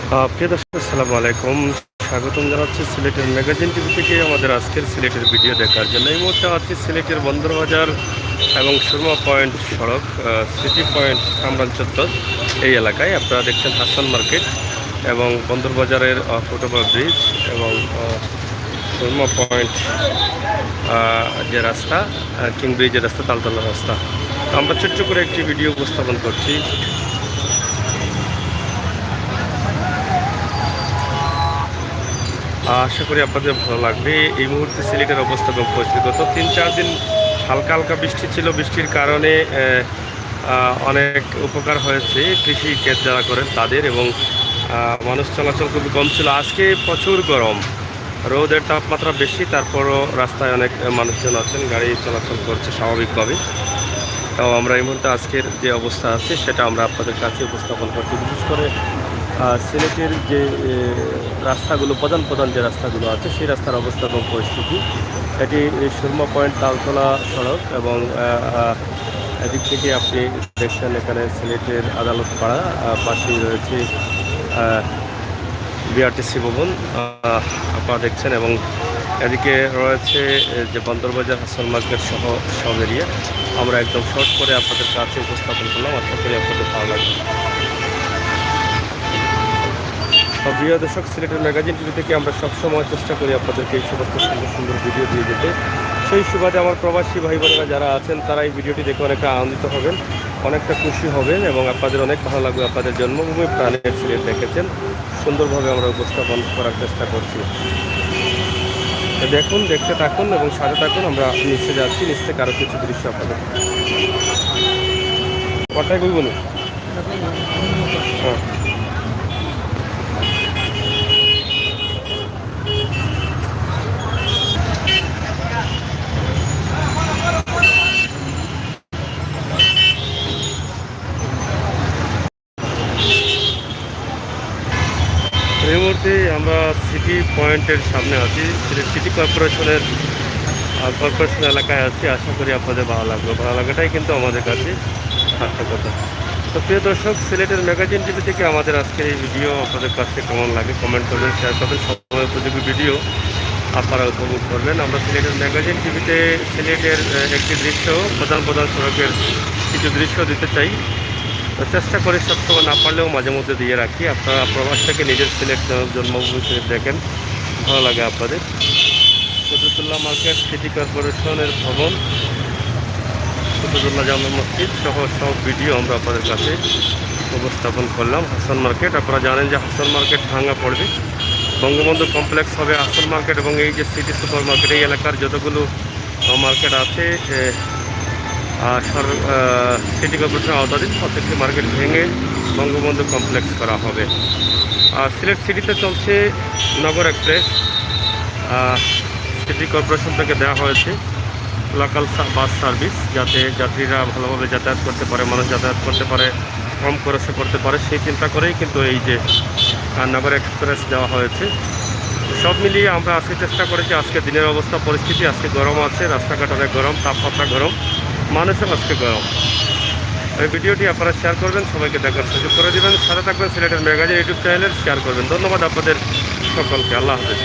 প্রিয় দর্শক, আসসালামু আলাইকুম। স্বাগতম জানাচ্ছি সিলেটের ম্যাগাজিন টিভি থেকে আমাদের আজকের সিলেটের ভিডিও দেখার জন্য। এই মুহূর্তে আছি সিলেটের বন্দরবাজার এবং সুরমা পয়েন্ট সড়ক, সিটি পয়েন্ট কামরান চত্বর এই এলাকায়। আপনারা দেখছেন হাসান মার্কেট এবং বন্দরবাজারের ফুটওভার ব্রিজ এবং সুরমা পয়েন্ট যে রাস্তা, কিং ব্রিজের রাস্তা, তালতলা রাস্তা। আমরা ছোট্ট করে একটি ভিডিও উপস্থাপন করছি। আশা করি আপনাদের ভালো লাগবে। এই মুহূর্তে সিলেটের অবস্থা খুব পরিস্থিতি, গত 3-4 দিন হালকা হালকা বৃষ্টি ছিল। বৃষ্টির কারণে অনেক উপকার হয়েছে কৃষি ক্ষেত যারা করেন তাদের, এবং মানুষ চলাচল খুবই কম ছিল। আজকে প্রচুর গরম, রোদের তাপমাত্রা বেশি, তারপরও রাস্তায় অনেক মানুষজন আছেন, গাড়ি চলাচল করছে স্বাভাবিকভাবে। তো আমরা এই মুহূর্তে আজকের যে অবস্থা আছে সেটা আমরা আপনাদের কাছে উপস্থাপন করছি। বিশেষ করে সিলেটের যে রাস্তাগুলো, প্রধান প্রধান যে রাস্তাগুলো আছে সেই রাস্তার অবস্থা এবং পরিস্থিতি। এটি সুরমা পয়েন্ট তালতলা সড়ক, এবং এদিক থেকে আপনি দেখছেন এখানে সিলেটের আদালত পাড়া, পাশেই রয়েছে বিআরটিসি ভবন আপনারা দেখছেন, এবং এদিকে রয়েছে যে বন্দরবাজার, হাসান মার্কেট সহ সব এরিয়া। আমরা একদম শর্ট করে আপনাদের কাছে উপস্থাপন করলাম। আশা করি আপনাদের ভালো লাগবে। প্রিয় দর্শক, সিলেটের ম্যাগাজিন টিভি থেকে আমরা সবসময় চেষ্টা করি আপনাদেরকে এই সমস্ত সুন্দর সুন্দর ভিডিও দিয়ে যেতে। সেই সুবাদে আমার প্রবাসী ভাই বোনেরা যারা আছেন তারা এই ভিডিওটি দেখে অনেকটা আনন্দিত হবেন, অনেকটা খুশি হবেন, এবং আপনাদের অনেক ভালো লাগবে। আপনাদের জন্মভূমি প্রাণের সিলেট দেখেছেন, সুন্দরভাবে আমরা উপস্থাপন করার চেষ্টা করছি। দেখুন, দেখতে থাকুন এবং সাথে থাকুন। আমরা নিচে যাচ্ছি, নিচ থেকে আরও কিছু দৃশ্য আপনাদের কটায় বলবো না। হ্যাঁ, এই মুহূর্তে আমরা সিটি পয়েন্টের সামনে আছি, সিটি কর্পোরেশন এলাকায় আছি। আশা করি আপনাদের ভালো লাগবে। ভালো লাগাটাই কিন্তু আমাদের কাছে সার্থকতা। তো প্রিয় দর্শক, সিলেটের ম্যাগাজিন টিভি থেকে আমাদের আজকের এই ভিডিও আপনাদের কাছে কেমন লাগে কমেন্ট করবেন, শেয়ার করবেন। সময় উপযোগী ভিডিও আপনারা উপভোগ করবেন। আমরা সিলেটের ম্যাগাজিন টিভিতে সিলেটের একটি দৃশ্য, প্রধান প্রধান সড়কের কিছু দৃশ্য দিতে চাই। তো চেষ্টা করি, সবসময় না পারলেও মাঝে মধ্যে দিয়ে রাখি। আপনারা প্রবাস থেকে নিজের সিলেট জন্মভূমি সিলেট দেখেন, ভালো লাগে আপনাদের। কুতুবুল্লাহ মার্কেট, সিটি কর্পোরেশনের ভবন, কুতুবুল্লাহ জামে মসজিদ সহ সব ভিডিও আমরা আপনাদের কাছে উপস্থাপন করলাম। হাসান মার্কেট, আপনারা জানেন যে হাসান মার্কেট ভাঙা পড়বে, বঙ্গবন্ধু কমপ্লেক্স হবে হাসান মার্কেট, এবং এই যে সিটি সুপার মার্কেট, এই এলাকার যতগুলো মার্কেট আছে সিটি কর্পোরেশনের আওতাধীন প্রত্যেকটি মার্কেট ভেঙে বঙ্গবন্ধু কমপ্লেক্স করা হবে। সিলেট সিটিতে চলছে নগর এক্সপ্রেস, সিটি কর্পোরেশন থেকে দেওয়া হয়েছে লোকাল বাস সার্ভিস, যাতে যাত্রীরা ভালোভাবে যাতায়াত করতে পারে, মানুষ যাতায়াত করতে পারে, কম খরচে করতে পারে, সেই চিন্তা করেই কিন্তু এই যে নগর এক্সপ্রেস দেওয়া হয়েছে। সব মিলিয়ে আমরা আজকে চেষ্টা করেছি, আজকে দিনের অবস্থা পরিস্থিতি, আজকে গরম আছে, রাস্তাঘাট অনেক গরম, তাপমাত্রা গরম, মানুষও আজকে গরম। এই ভিডিওটি আপনারা শেয়ার করবেন, সবাইকে দেখার সুযোগ করে দেবেন, সাথে থাকবেন সিলেটের ম্যাগাজিন ইউটিউব চ্যানেলের, শেয়ার করবেন। ধন্যবাদ আপনাদের সকলকে। আল্লাহ হাফেজ।